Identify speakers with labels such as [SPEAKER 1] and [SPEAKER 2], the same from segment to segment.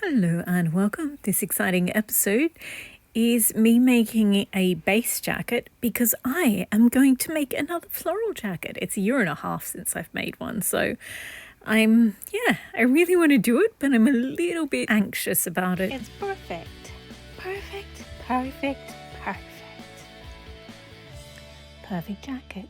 [SPEAKER 1] Hello and welcome. This exciting episode is me making a base jacket because I am going to make another floral jacket. It's a year and a half since I've made one, so I really want to do it, but I'm a little bit anxious about it.
[SPEAKER 2] It's perfect. Perfect, perfect, perfect. Perfect jacket.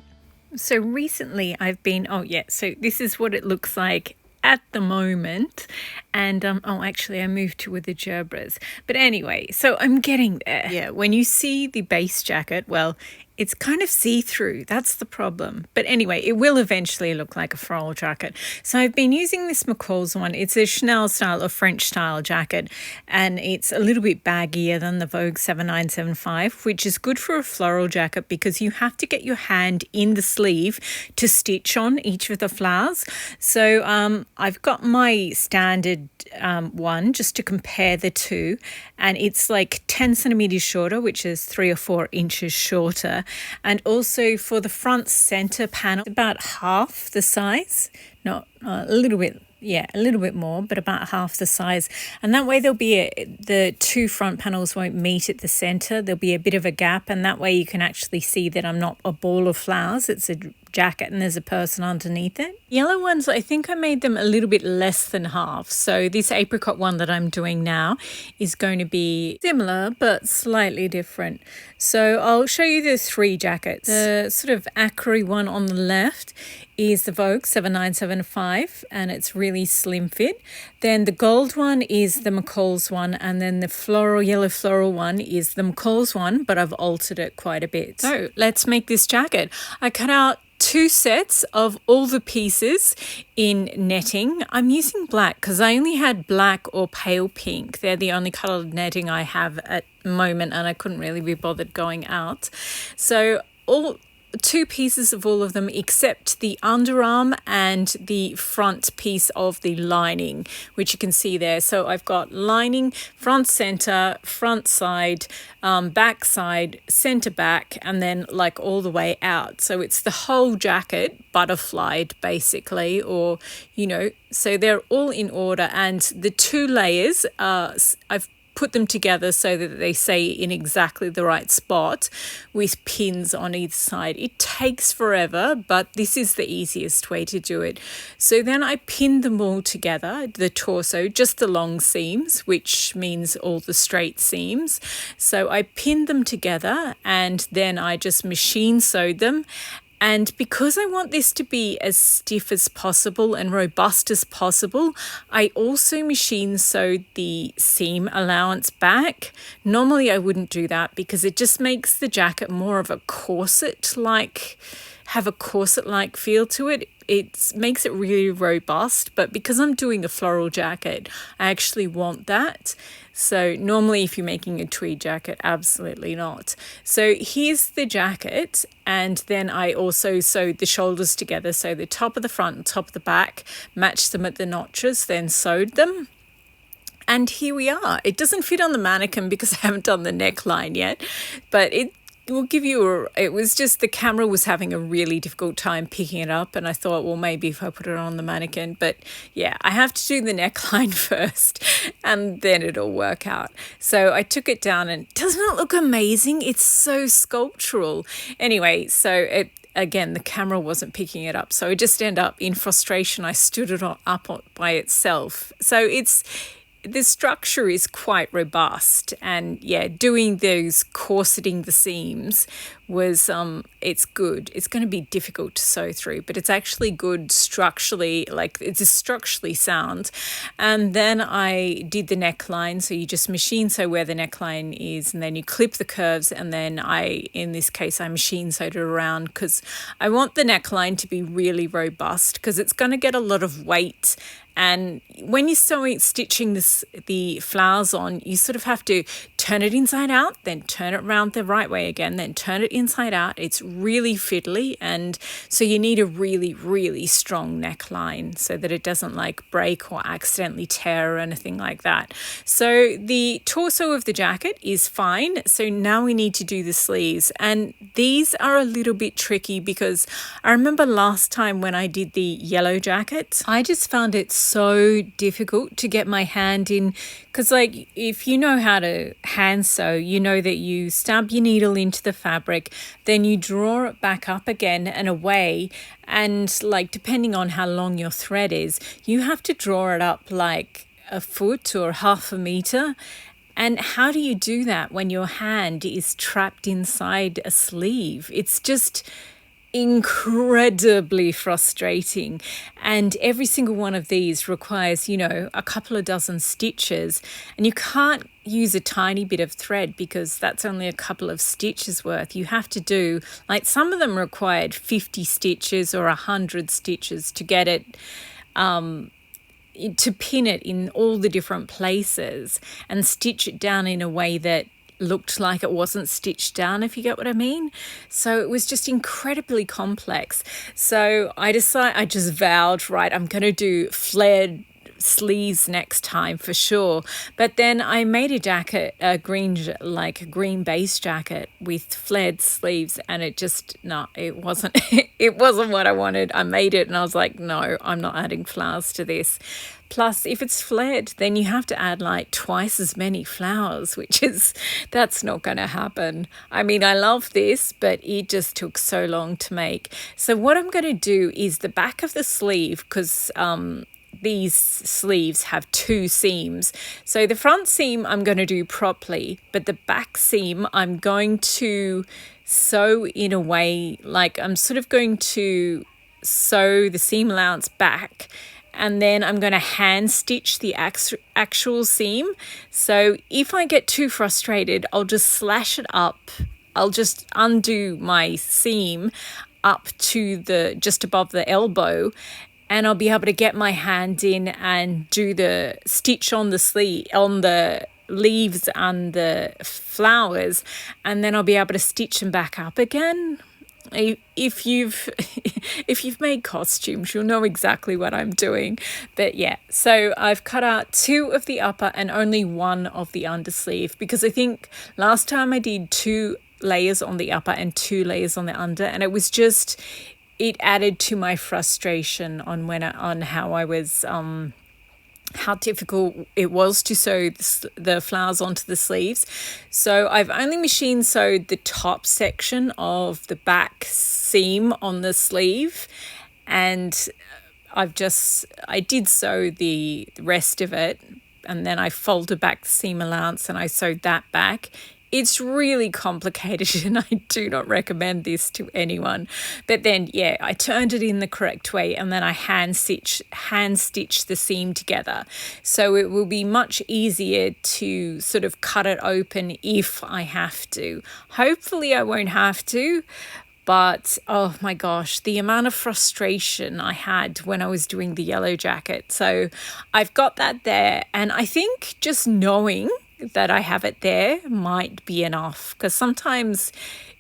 [SPEAKER 1] So recently I've been, so this is what it looks like at the moment, and I moved to with the gerbras, but anyway, so I'm getting there. Yeah, when you see the base jacket, well, it's kind of see-through. That's the problem. But anyway, it will eventually look like a floral jacket. So I've been using this McCall's one. It's a Chanel style or French style jacket, and it's a little bit baggier than the Vogue 7975, which is good for a floral jacket because you have to get your hand in the sleeve to stitch on each of the flowers. So I've got my standard one just to compare the two, and it's like 10 centimeters shorter, which is 3 or 4 inches shorter. And also for the front center panel, about half the size, not a little bit more, but about half the size. And that way the two front panels won't meet at the center. There'll be a bit of a gap, and that way you can actually see that I'm not a ball of flowers. It's a jacket and there's a person underneath it. Yellow ones, I think I made them a little bit less than half. So this apricot one that I'm doing now is going to be similar but slightly different. So I'll show you the 3 jackets. The sort of acry one on the left is the Vogue 7975, and it's really slim fit. Then the gold one is the McCall's one, and then the yellow floral one is the McCall's one, but I've altered it quite a bit. So let's make this jacket. I cut out 2 sets of all the pieces in netting. I'm using black because I only had black or pale pink. They're the only colored netting I have at the moment, and I couldn't really be bothered going out. So all 2 pieces of all of them except the underarm and the front piece of the lining, which you can see there. So I've got lining, front center, front side, back side, center back, and then like all the way out. So it's the whole jacket butterflied basically, or so they're all in order, and the 2 layers I've put them together so that they stay in exactly the right spot with pins on either side. It takes forever, but this is the easiest way to do it. So then I pinned them all together, the torso, just the long seams, which means all the straight seams. So I pinned them together and then I just machine sewed them. And because I want this to be as stiff as possible and robust as possible, I also machine sewed the seam allowance back. Normally I wouldn't do that because it just makes the jacket more of a corset-like feel to it. It makes it really robust, but because I'm doing a floral jacket, I actually want that. So normally if you're making a tweed jacket, absolutely not. So here's the jacket, and then I also sewed the shoulders together. So the top of the front and top of the back, matched them at the notches, then sewed them. And here we are. It doesn't fit on the mannequin because I haven't done the neckline yet, but it will give you it was just the camera was having a really difficult time picking it up, and I thought, well, maybe if I put it on the mannequin, but yeah, I have to do the neckline first and then it'll work out. So I took it down, and doesn't it look amazing? It's so sculptural. Anyway, so again, the camera wasn't picking it up, so I just ended up in frustration. I stood it up by itself. So the structure is quite robust, and doing those corseting the seams was it's good. It's going to be difficult to sew through, but it's actually good structurally, like it's structurally sound. And then I did the neckline, so you just machine sew where the neckline is, and then you clip the curves, and then in this case I machine sewed it around because I want the neckline to be really robust because it's going to get a lot of weight. And when you're stitching the flowers on, you sort of have to turn it inside out, then turn it around the right way again, then turn it inside out. It's really fiddly, and so you need a really, really strong neckline so that it doesn't like break or accidentally tear or anything like that. So the torso of the jacket is fine. So now we need to do the sleeves, and these are a little bit tricky because I remember last time when I did the yellow jacket, I just found it so difficult to get my hand in, because like if you know how to hand sew, you know that you stab your needle into the fabric, then you draw it back up again and away, and like depending on how long your thread is, you have to draw it up like a foot or half a meter. And how do you do that when your hand is trapped inside a sleeve? It's just incredibly frustrating, and every single one of these requires, you know, a couple of dozen stitches, and you can't use a tiny bit of thread because that's only a couple of stitches worth. You have to do, like, some of them required 50 stitches or 100 stitches to get it to pin it in all the different places and stitch it down in a way that looked like it wasn't stitched down, if you get what I mean. So it was just incredibly complex. So I just vowed, right, I'm going to do flared sleeves next time for sure. But then I made a jacket, a green base jacket with flared sleeves, and it wasn't it wasn't what I wanted. I made it and I was like, no, I'm not adding flowers to this. Plus, if it's flared, then you have to add like twice as many flowers, that's not going to happen. I mean, I love this, but it just took so long to make. So what I'm going to do is the back of the sleeve, because these sleeves have two seams. So the front seam I'm going to do properly, but the back seam I'm going to sew in a way, like I'm sort of going to sew the seam allowance back, and then I'm going to hand stitch the actual seam. So if I get too frustrated, I'll just slash it up. I'll just undo my seam up to just above the elbow, and I'll be able to get my hand in and do the stitch on the sleeve, on the leaves and the flowers, and then I'll be able to stitch them back up again. If you've made costumes, you'll know exactly what I'm doing. But yeah, so I've cut out 2 of the upper and only 1 of the undersleeve, because I think last time I did 2 layers on the upper and 2 layers on the under, and it added to my frustration on how I was how difficult it was to sew the flowers onto the sleeves. So I've only machine sewed the top section of the back seam on the sleeve, and I did sew the rest of it, and then I folded back the seam allowance and I sewed that back. It's really complicated and I do not recommend this to anyone. But then, yeah, I turned it in the correct way, and then I hand stitch the seam together. So it will be much easier to sort of cut it open if I have to. Hopefully I won't have to. But, oh my gosh, the amount of frustration I had when I was doing the yellow jacket. So I've got that there, and I think just knowing that I have it there might be enough, because sometimes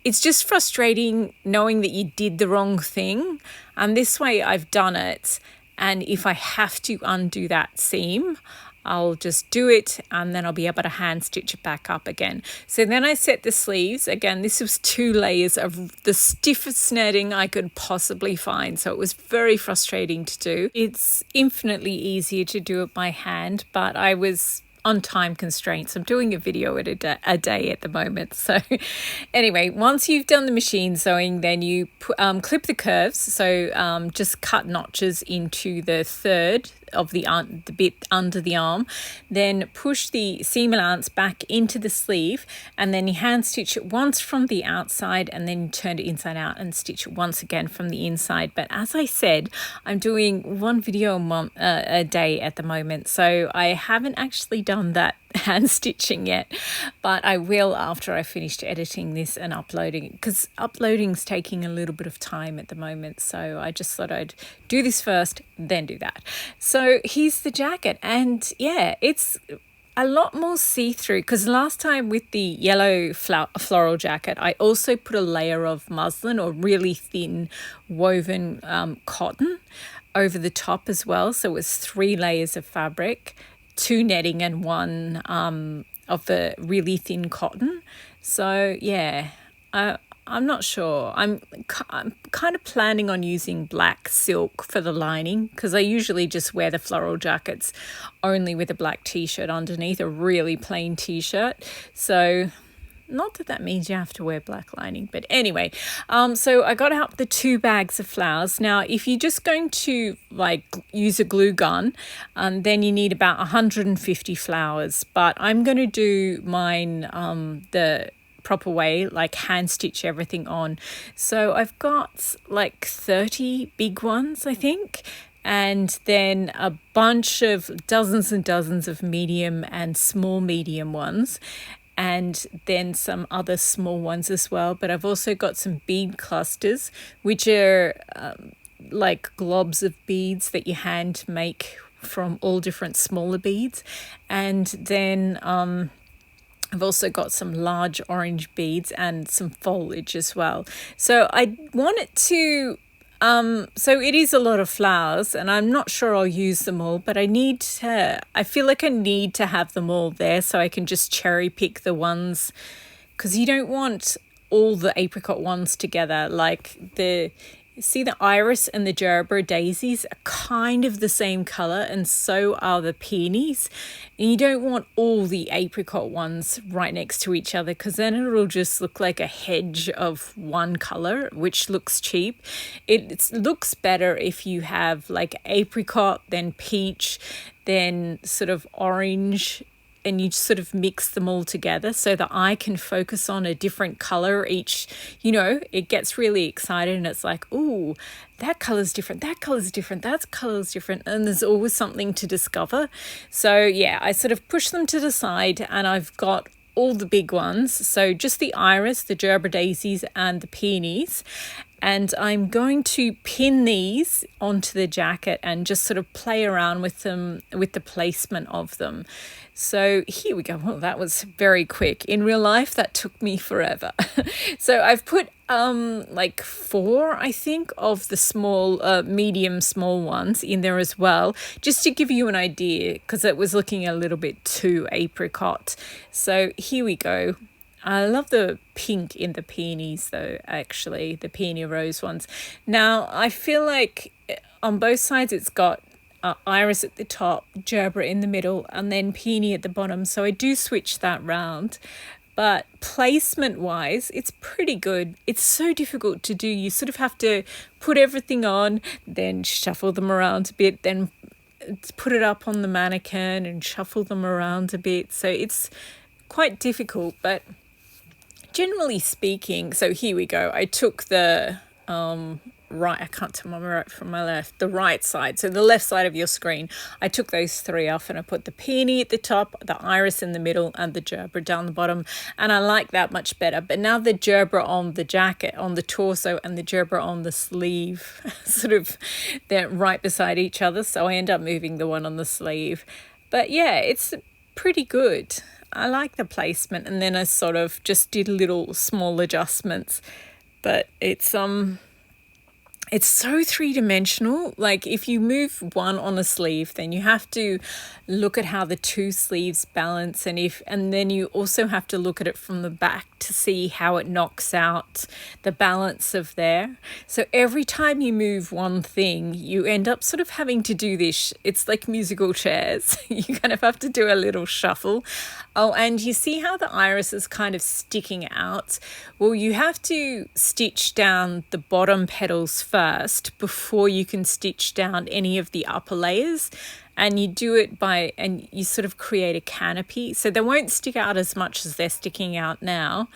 [SPEAKER 1] it's just frustrating knowing that you did the wrong thing, and this way I've done it, and if I have to undo that seam, I'll just do it, and then I'll be able to hand stitch it back up again. So then I set the sleeves. Again, this was 2 layers of the stiffest netting I could possibly find, so it was very frustrating to do. It's infinitely easier to do it by hand, but I was on time constraints. I'm doing a video a day at the moment. So anyway, once you've done the machine sewing, then you clip the curves. So just cut notches into the third of the bit under the arm, then push the seam allowance back into the sleeve, and then you hand stitch it once from the outside, and then turn it inside out and stitch it once again from the inside. But as I said, I'm doing 1 video a day at the moment, so I haven't actually done that hand stitching yet, but I will after I finished editing this and uploading, because uploading's taking a little bit of time at the moment, so I just thought I'd do this first, then do that. So here's the jacket, and yeah, it's a lot more see-through, because last time with the yellow floral jacket I also put a layer of muslin or really thin woven cotton over the top as well, so it was 3 layers of fabric, 2 netting and 1 of the really thin cotton. So yeah, I'm not sure. I'm kind of planning on using black silk for the lining because I usually just wear the floral jackets only with a black t-shirt underneath, a really plain t-shirt. So not that that means you have to wear black lining, but anyway, so I got out the 2 bags of flowers. Now, if you're just going to like use a glue gun, then you need about 150 flowers. But I'm going to do mine the proper way, like hand stitch everything on. So I've got like 30 big ones, I think, and then a bunch of dozens and dozens of medium and small medium ones, and then some other small ones as well. But I've also got some bead clusters, which are like globs of beads that you hand make from all different smaller beads. And then I've also got some large orange beads and some foliage as well. So I want it to so it is a lot of flowers, and I'm not sure I'll use them all, but I feel like I need to have them all there so I can just cherry pick the ones, because you don't want all the apricot ones together. Like see the iris and the gerbera daisies are kind of the same colour, and so are the peonies. And you don't want all the apricot ones right next to each other, because then it'll just look like a hedge of one colour, which looks cheap. It looks better if you have like apricot, then peach, then sort of orange, and you sort of mix them all together so that I can focus on a different color each. It gets really excited, and it's like, ooh, that color's different, that color's different, that color's different, and there's always something to discover. So yeah, I sort of push them to the side, and I've got all the big ones. So just the iris, the gerbera daisies, and the peonies. And I'm going to pin these onto the jacket and just sort of play around with them, with the placement of them. So here we go. Well, that was very quick. In real life, that took me forever. So I've put like 4, I think, of the small, medium small ones in there as well, just to give you an idea, because it was looking a little bit too apricot. So here we go. I love the pink in the peonies though, actually, the peony rose ones. Now, I feel like on both sides it's got iris at the top, gerbera in the middle, and then peony at the bottom. So I do switch that round. But placement-wise, it's pretty good. It's so difficult to do. You sort of have to put everything on, then shuffle them around a bit, then put it up on the mannequin and shuffle them around a bit. So it's quite difficult, but generally speaking, so here we go. I took the right, I can't tell my right from my left, the right side, so the left side of your screen. I took those 3 off, and I put the peony at the top, the iris in the middle, and the gerbera down the bottom, and I like that much better. But now the gerbera on the jacket, on the torso, and the gerbera on the sleeve, sort of, they're right beside each other, so I end up moving the one on the sleeve. But yeah, it's pretty good. I like the placement, and then I sort of just did little small adjustments. But it's so 3-dimensional. Like if you move one on a sleeve, then you have to look at how the 2 sleeves balance, and then you also have to look at it from the back to see how it knocks out the balance of there. So every time you move one thing, you end up sort of having to do this. It's like musical chairs. You kind of have to do a little shuffle. Oh, and you see how the iris is kind of sticking out? Well, you have to stitch down the bottom petals first before you can stitch down any of the upper layers. And you do it and you sort of create a canopy. So they won't stick out as much as they're sticking out now,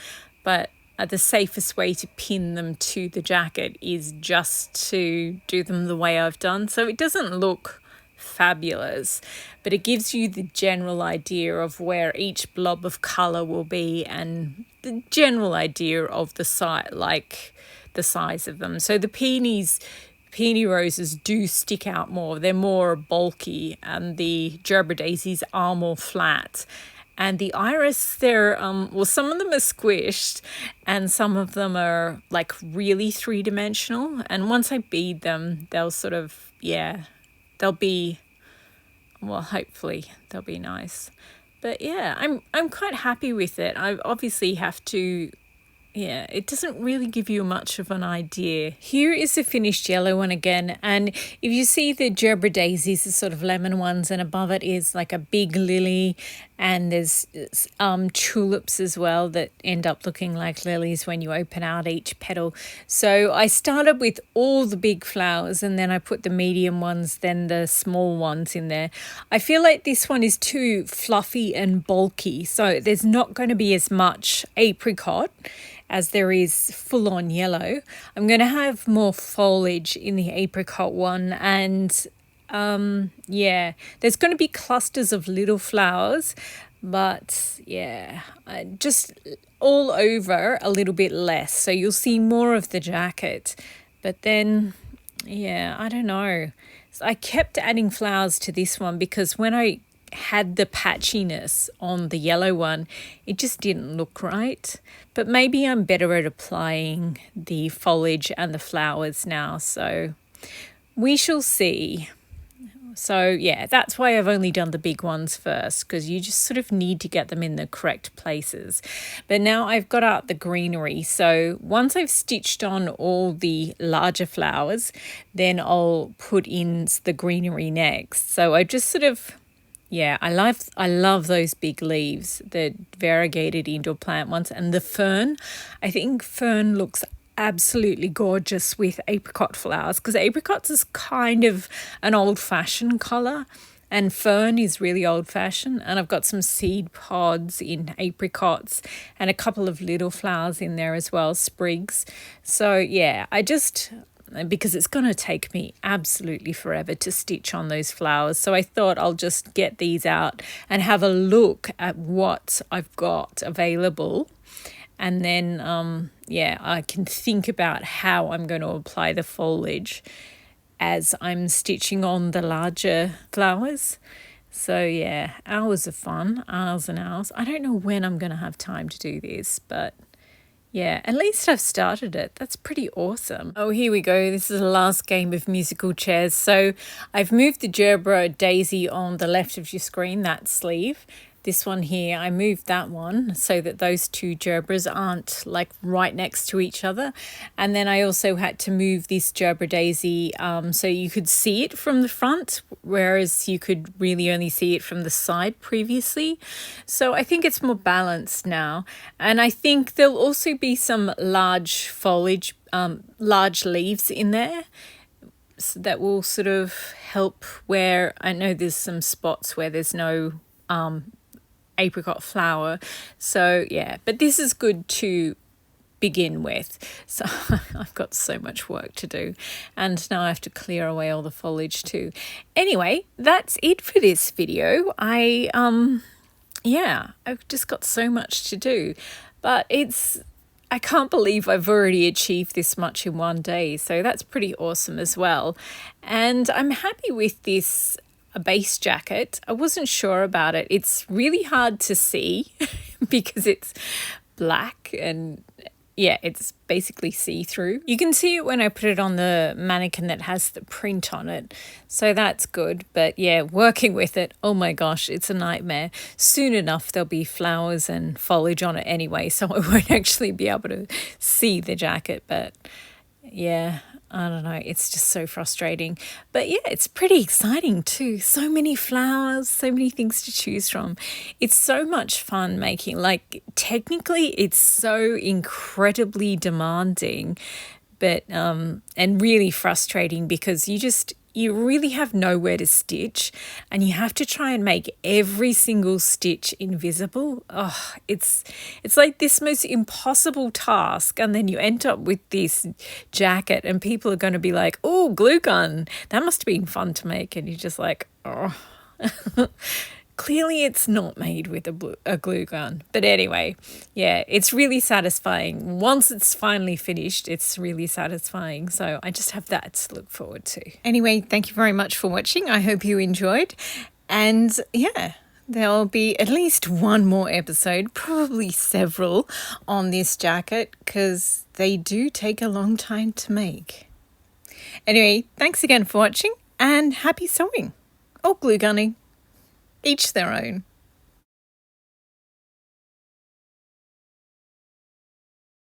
[SPEAKER 1] but the safest way to pin them to the jacket is just to do them the way I've done. So it doesn't look fabulous, but it gives you the general idea of where each blob of colour will be, and the general idea of the size, like the size of them. So the peony roses do stick out more. They're more bulky, and the gerbera daisies are more flat. And the iris, they're some of them are squished, and some of them are like really 3-dimensional. And once I bead them, they'll sort of, they'll be, well, hopefully they'll be nice. But yeah, I'm quite happy with it. I obviously have to yeah, it doesn't really give you much of an idea. Here is the finished yellow one again. And if you see the gerbera daisies, the sort of lemon ones, and above it is like a big lily, and there's tulips as well that end up looking like lilies when you open out each petal. So I started with all the big flowers, and then I put the medium ones, then the small ones in there. I feel like this one is too fluffy and bulky, so there's not going to be as much apricot as there is full-on yellow. I'm going to have more foliage in the apricot one, and yeah, there's going to be clusters of little flowers, but yeah, just all over a little bit less, so you'll see more of the jacket. But then, yeah, I don't know. So I kept adding flowers to this one because when I had the patchiness on the yellow one, it just didn't look right. But maybe I'm better at applying the foliage and the flowers now, so we shall see. So yeah, that's why I've only done the big ones first, because you just sort of need to get them in the correct places. But now I've got out the greenery, so once I've stitched on all the larger flowers, then I'll put in the greenery next. So I just sort of, yeah, I love those big leaves, the variegated indoor plant ones, and the fern. I think fern looks absolutely gorgeous with apricot flowers, because apricots is kind of an old-fashioned colour and fern is really old-fashioned. And I've got some seed pods in apricots and a couple of little flowers in there as well, sprigs. So yeah, because it's going to take me absolutely forever to stitch on those flowers. So I thought I'll just get these out and have a look at what I've got available. And then, yeah, I can think about how I'm going to apply the foliage as I'm stitching on the larger flowers. So yeah, hours of fun, hours and hours. I don't know when I'm going to have time to do this, but yeah, at least I've started it. That's pretty awesome. Oh, here we go. This is the last game of musical chairs. So I've moved the gerbera daisy on the left of your screen, that sleeve. This one here, I moved that one so that those two gerberas aren't like right next to each other. And then I also had to move this gerbera daisy so you could see it from the front, whereas you could really only see it from the side previously. So I think it's more balanced now. And I think there'll also be some large foliage, large leaves in there. So that will sort of help where I know there's some spots where there's no apricot flower. So yeah, but this is good to begin with. So I've got so much work to do, and now I have to clear away all the foliage too. Anyway, that's it for this video. Yeah, I've just got so much to do, but I can't believe I've already achieved this much in one day. So that's pretty awesome as well. And I'm happy with this base jacket. I wasn't sure about it. It's really hard to see because it's black and yeah, it's basically see-through. You can see it when I put it on the mannequin that has the print on it. So that's good. But yeah, working with it, oh my gosh, it's a nightmare. Soon enough, there'll be flowers and foliage on it anyway, so I won't actually be able to see the jacket. But yeah, I don't know, it's just so frustrating. But yeah, it's pretty exciting too. So many flowers, so many things to choose from. It's so much fun making. Like, technically, it's so incredibly demanding, but and really frustrating because you really have nowhere to stitch and you have to try and make every single stitch invisible. Oh, it's like this most impossible task, and then you end up with this jacket and people are going to be like, oh, glue gun, that must have been fun to make, and you're just like, oh. Clearly it's not made with a glue gun. But anyway, yeah, it's really satisfying. Once it's finally finished, it's really satisfying. So I just have that to look forward to. Anyway, thank you very much for watching. I hope you enjoyed. And yeah, there'll be at least one more episode, probably several, on this jacket because they do take a long time to make. Anyway, thanks again for watching and happy sewing or glue gunning. Each their own.